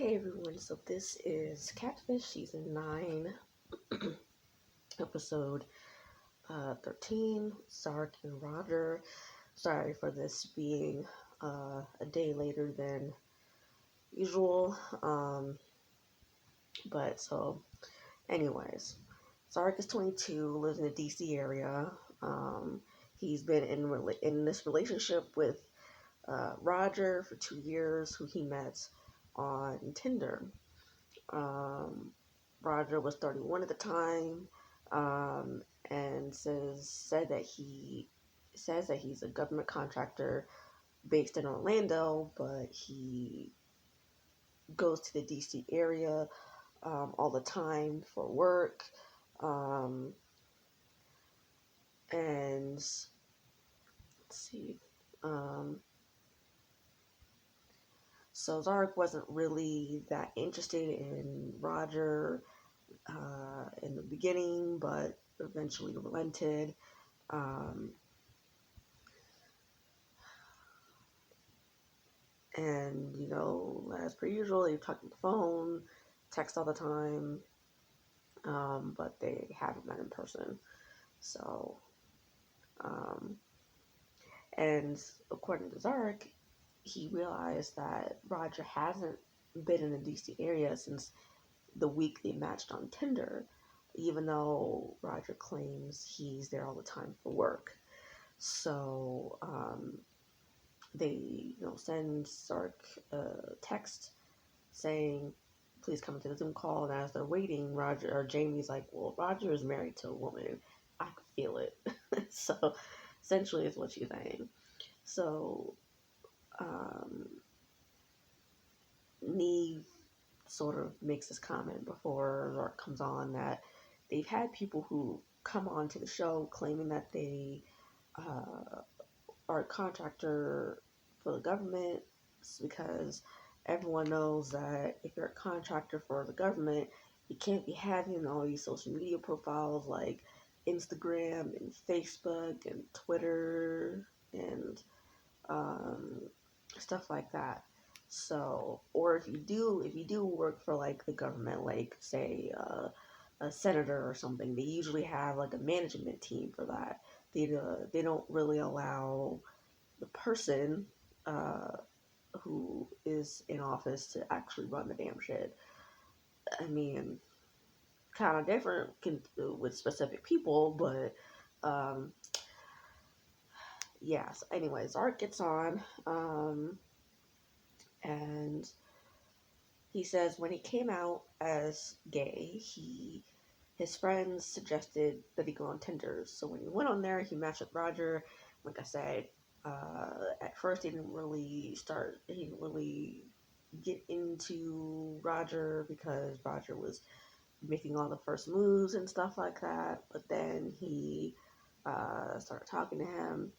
Hey everyone, so this is Catfish Season 9, Episode 13, Zark and Roger. Sorry for this being a day later than usual, but so anyways, Zark is 22, lives in the DC area. He's been in this relationship with Roger for 2 years, who he met on Tinder. Roger was 31 at the time, and said that he says that he's a government contractor based in Orlando, but he goes to the DC area all the time for work. And let's see. So Zark wasn't really that interested in Roger in the beginning, but eventually relented. And, as per usual, they talk on the phone, text all the time, but they haven't met in person. So, and according to Zark, he realized that Roger hasn't been in the DC area since the week they matched on Tinder, even though Roger claims he's there all the time for work. So they send Zark a text saying, please come to the Zoom call. And as they're waiting, Jamie's like, well, Roger is married to a woman. I can feel it. So essentially is what she's saying. So Nev sort of makes this comment before Zark comes on that they've had people who come on to the show claiming that they are a contractor for the government, because everyone knows that if you're a contractor for the government, you can't be having all these social media profiles like Instagram and Facebook and Twitter and stuff like that. So, or if you do work for like the government, like say a senator or something, they usually have like a management team for that. They don't really allow the person who is in office to actually run the damn shit. I mean, kind of different with specific people, but yes. Anyways, Zark gets on, and he says when he came out as gay, his friends suggested that he go on Tinder. So when he went on there, he matched with Roger. Like I said, at first he didn't really get into Roger because Roger was making all the first moves and stuff like that. But then he started talking to him,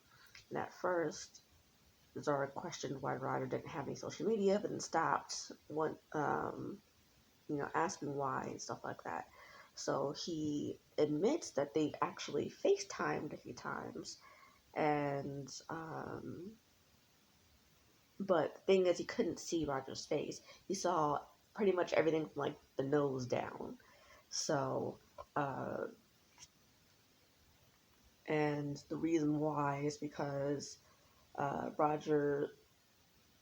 and at first Zara questioned why Roger didn't have any social media, but then stopped asking why and stuff like that. So he admits that they actually FaceTimed a few times, and but the thing is, he couldn't see Roger's face. He saw pretty much everything from like the nose down. So, and the reason why is because Roger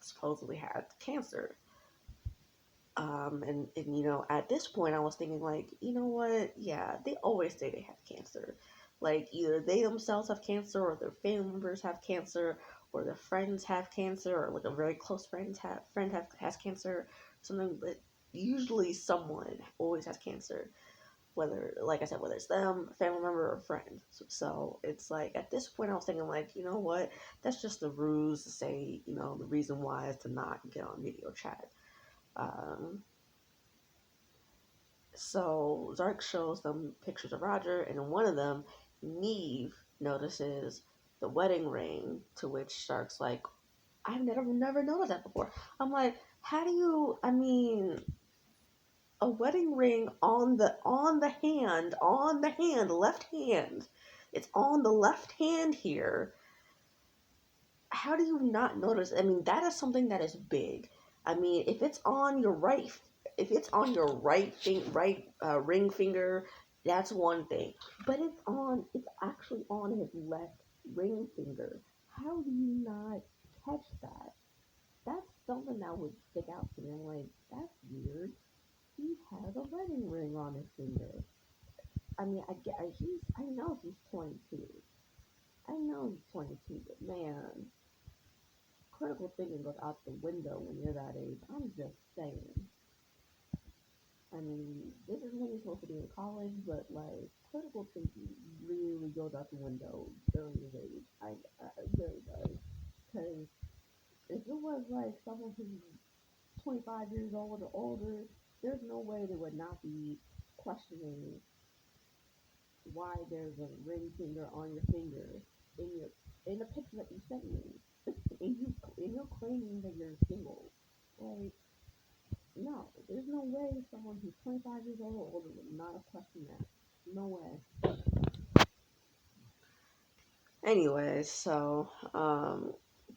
supposedly had cancer. And at this point I was thinking like, you know what? Yeah, they always say they have cancer. Like either they themselves have cancer, or their family members have cancer, or their friends have cancer, or like a very close has cancer, something. But usually someone always has cancer, whether, like I said, whether it's them, a family member, or a friend. So it's like at this point I was thinking like, you know what? That's just a ruse to say, the reason why is to not get on video chat. So Zark shows them pictures of Roger, and in one of them, Nev notices the wedding ring, to which Zark's like, I've never noticed that before. I'm like, how do you, a wedding ring on the left hand. It's on the left hand here. How do you not notice? That is something that is big. I mean, if it's on your ring finger, that's one thing. But it's actually on his left ring finger. How do you not catch that? That's something that would stick out to me. I'm like, that's weird. He has a wedding ring on his finger. I mean, I know he's 22. I know he's 22, but man, critical thinking goes out the window when you're that age. I'm just saying. I mean, this is when you're supposed to be in college, but like critical thinking really goes out the window during this age. I really does. Because if it was like someone who's 25 years old or older, there's no way they would not be questioning why there's a ring finger on your finger in your in the picture that you sent me, and you're claiming that you're single. Like, no, there's no way someone who's 25 years old or older would not have questioned that. No way. Anyways, so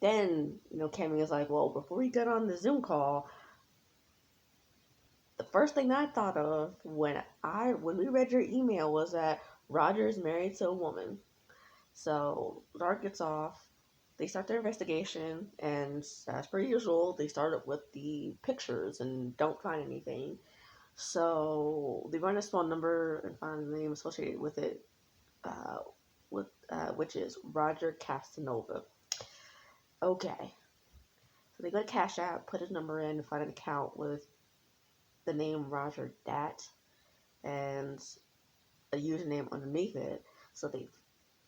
then Cammy is like, well, before we get on the Zoom call, the first thing I thought of when we read your email was that Roger is married to a woman. So Zark gets off. They start their investigation, and as per usual, they started with the pictures and don't find anything. So they run his phone number and find the name associated with it, uh, which is Roger Casanova. Okay, so they go to Cash App, put his number in, and find an account with the name Roger Dat and a username underneath it. So they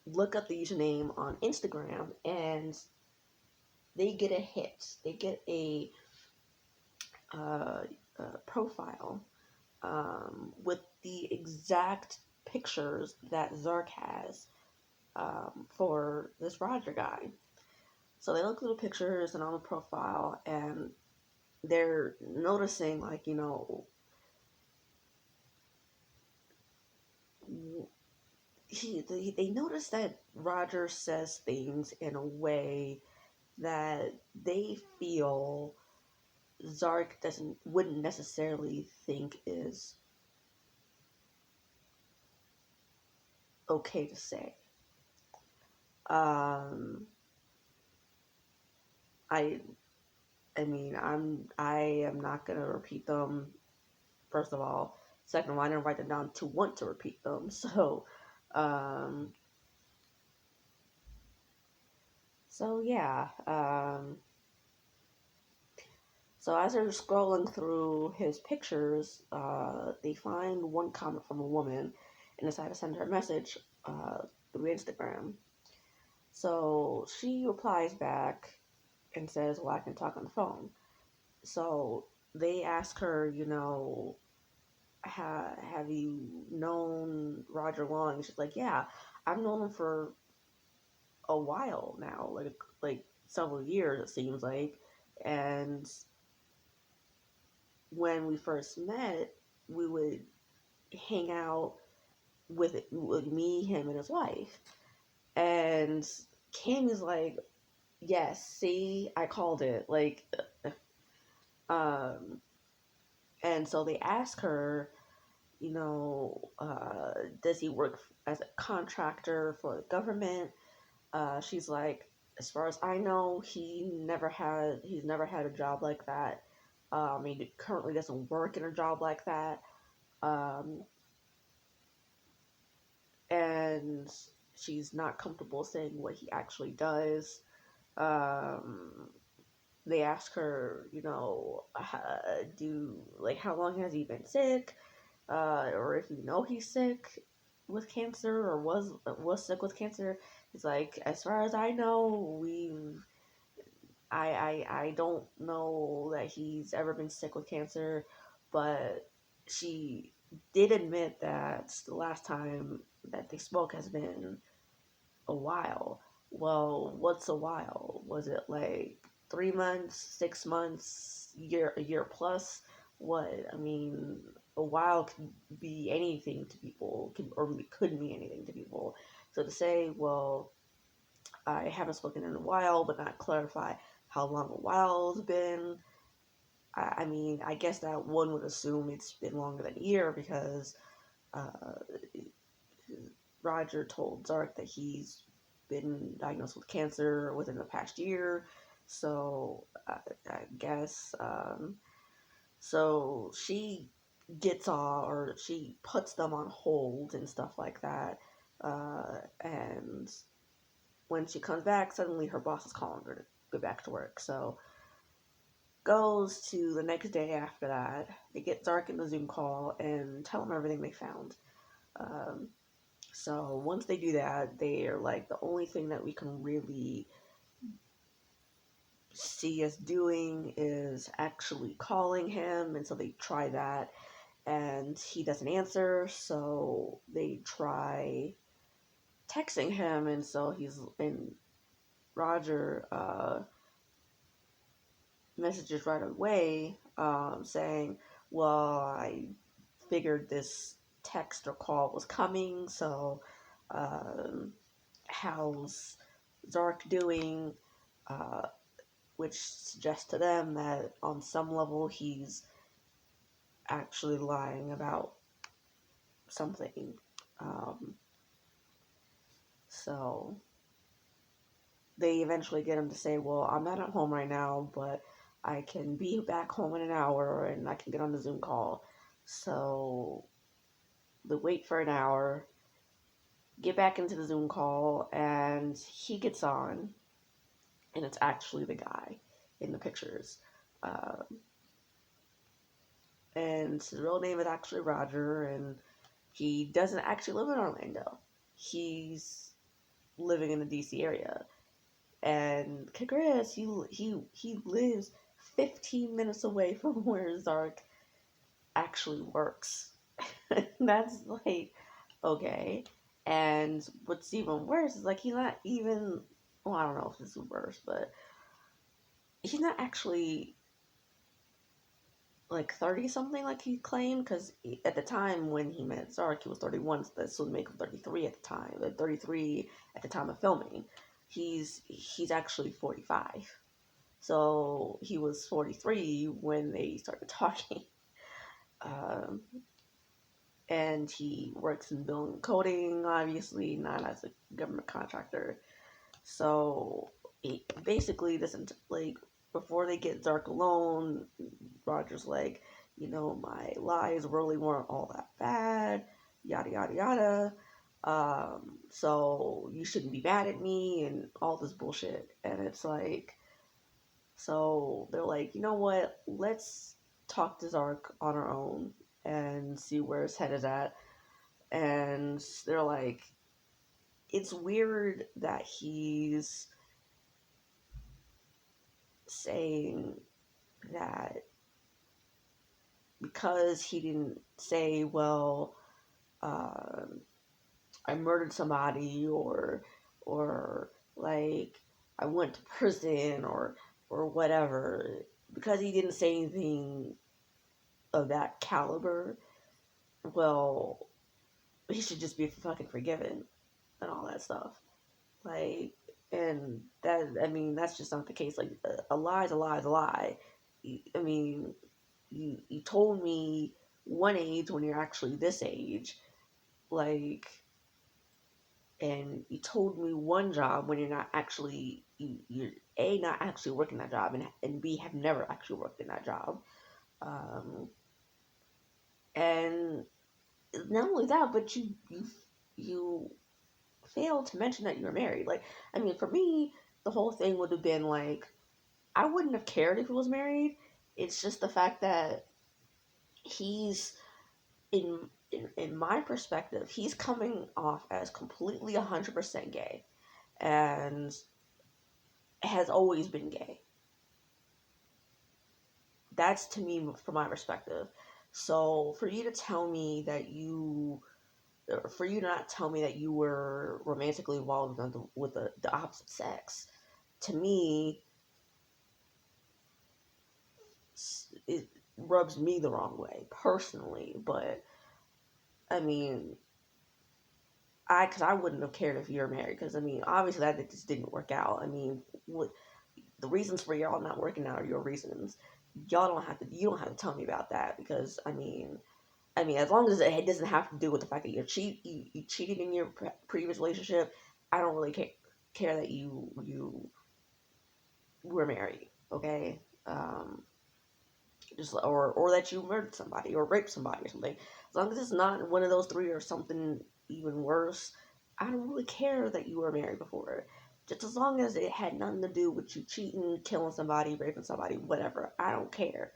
look up the username on Instagram, and they get a hit. They get uh, profile with the exact pictures that Zark has for this Roger guy. So they look at the pictures and on the profile, and they're noticing, like, they notice that Roger says things in a way that they feel Zark wouldn't necessarily think is okay to say. Um, I I mean, I am not gonna repeat them. First of all, second of all, I didn't write them down to want to repeat them. Um, so yeah. So as they're scrolling through his pictures, they find one comment from a woman and decide to send her a message through Instagram. So she replies back and says, "Well, I can talk on the phone." So they ask her, have you known Roger long? And she's like, "Yeah, I've known him for a while now, like several years it seems like." And when we first met, we would hang out with me, him, and his wife. And Cammie's like, "Yes, see, I called it." Like, um, and so they ask her, does he work as a contractor for the government? She's like, as far as I know, he's never had a job like that. He currently doesn't work in a job like that. Um, and she's not comfortable saying what he actually does. Um, they ask her, how long has he been sick? Or if he's sick with cancer or was sick with cancer. He's like, as far as I know, I don't know that he's ever been sick with cancer, but she did admit that the last time that they spoke has been a while. Well, what's a while? Was it like 3 months, 6 months, a year plus? What? I mean, a while could be anything to people, or could mean anything to people. So to say, well, I haven't spoken in a while, but not clarify how long a while has been, I mean, I guess that one would assume it's been longer than a year because uh, Roger told Zark that he's been diagnosed with cancer within the past year. So I guess so she gets all, or she puts them on hold and stuff like that. And when she comes back, suddenly her boss is calling her to go back to work. So goes to the next day after that. They get Zark in the Zoom call and tell him everything they found. Um, so once they do that, they are like, the only thing that we can really see us doing is actually calling him. And so they try that, and he doesn't answer. So they try texting him, and so and Roger messages right away, saying, "Well, I figured this text or call was coming, so um, how's Zark doing?" Uh, which suggests to them that on some level he's actually lying about something. Um, so they eventually get him to say, "Well, I'm not at home right now, but I can be back home in an hour and I can get on the Zoom call." So they wait for an hour, get back into the Zoom call, and he gets on, and it's actually the guy in the pictures. Uh, and his real name is actually Roger, and he doesn't actually live in Orlando. He's living in the DC area. And congrats, he lives 15 minutes away from where Zark actually works. That's like, okay. And what's even worse is like he's not even, well, I don't know if this is worse, but he's not actually like 30 something like he claimed, because at the time when he met Zark, he was 31, so this would make him 33 at the time, like 33 at the time of filming. He's actually 45. So he was 43 when they started talking. Um, and he works in billing and coding, obviously, not as a government contractor. So basically, this like before they get Zark alone, Roger's like, my lies really weren't all that bad, yada yada yada. So you shouldn't be mad at me and all this bullshit. And it's like, so they're like, you know what? Let's talk to Zark on our own and see where his head is at. And they're like, it's weird that he's saying that because he didn't say, well, I murdered somebody, or like I went to prison, or whatever, because he didn't say anything of that caliber, well, he should just be fucking forgiven and all that stuff. Like, and that, I mean, that's just not the case. Like, a lie is a lie is a lie. I mean, you told me one age when you're actually this age, like, and you told me one job when you're not actually, you're A, not actually working that job, and B, have never actually worked in that job. Um, and not only that, but you failed to mention that you were married. Like, I mean, for me, the whole thing would have been like, I wouldn't have cared if he was married. It's just the fact that he's in my perspective, he's coming off as completely 100% gay, and has always been gay. That's to me from my perspective. So for you to tell me that for you to not tell me that you were romantically involved with the opposite sex, to me, it rubs me the wrong way personally. But I mean, because I wouldn't have cared if you're married, because I mean, obviously that just didn't work out. I mean, what the reasons for y'all not working out are your reasons. you don't have to tell me about that, because as long as it doesn't have to do with the fact that you cheated in your previous relationship, I don't really care that you were married, okay? Just or that you murdered somebody or raped somebody or something. As long as it's not one of those three or something even worse, I don't really care that you were married before. Just as long as it had nothing to do with you cheating, killing somebody, raping somebody, whatever. I don't care.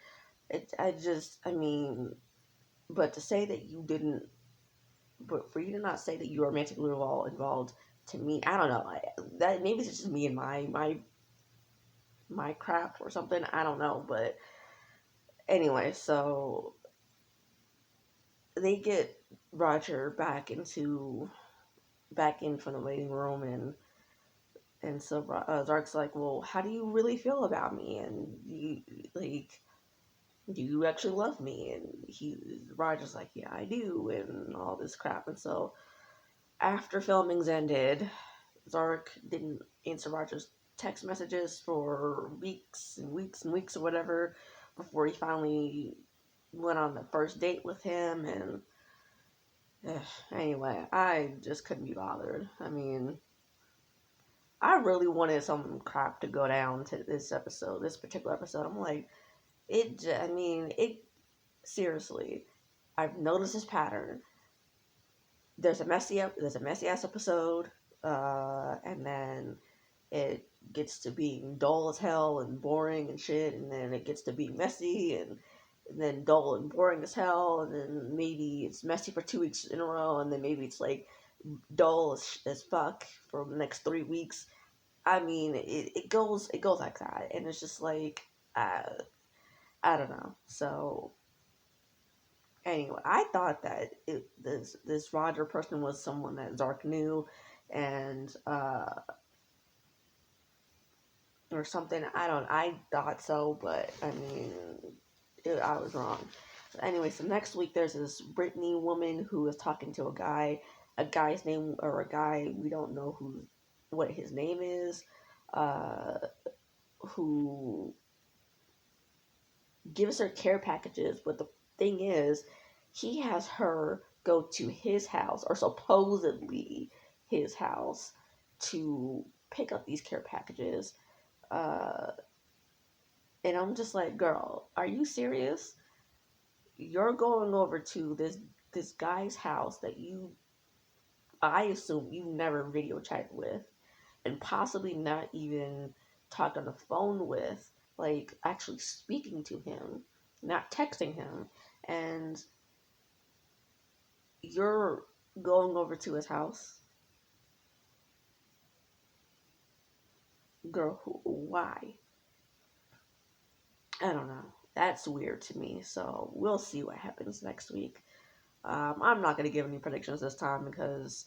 But to say that you didn't, but for you to not say that you were romantically involved, to me, I don't know. That maybe it's just me and my crap or something. I don't know, but anyway, so they get Roger back in from the waiting room, and so Zark's like, well, how do you really feel about me? And do you actually love me? And Roger's like, yeah, I do, and all this crap. And so after filming's ended, Zark didn't answer Roger's text messages for weeks and weeks and weeks or whatever before he finally went on the first date with him. And anyway, I just couldn't be bothered. I really wanted some crap to go down to this particular episode. I'm like, it seriously, I've noticed this pattern. There's a messy ass episode, and then it gets to being dull as hell and boring and shit, and then it gets to be messy and then dull and boring as hell, and then maybe it's messy for 2 weeks in a row, and then maybe it's like dull as fuck for the next 3 weeks. It goes like that, and it's just like, uh, I don't know. So anyway, I thought that this Roger person was someone that Zark knew, and or something. I thought so, but I was wrong. So anyway, so next week there's this Brittany woman who is talking to a guy's name, or a guy we don't know what his name is, uh, who gives her care packages. But the thing is, he has her go to his house, or supposedly his house, to pick up these care packages. Uh, and I'm just like, girl, are you serious? You're going over to this guy's house that I assume you never video chatted with, and possibly not even talked on the phone with, like actually speaking to him, not texting him, and you're going over to his house. Girl, why? I don't know. That's weird to me. So we'll see what happens next week. I'm not going to give any predictions this time because,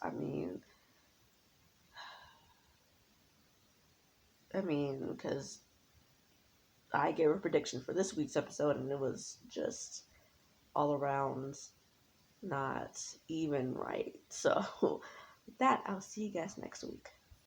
because I gave a prediction for this week's episode and it was just all around not even right. So, with that, I'll see you guys next week.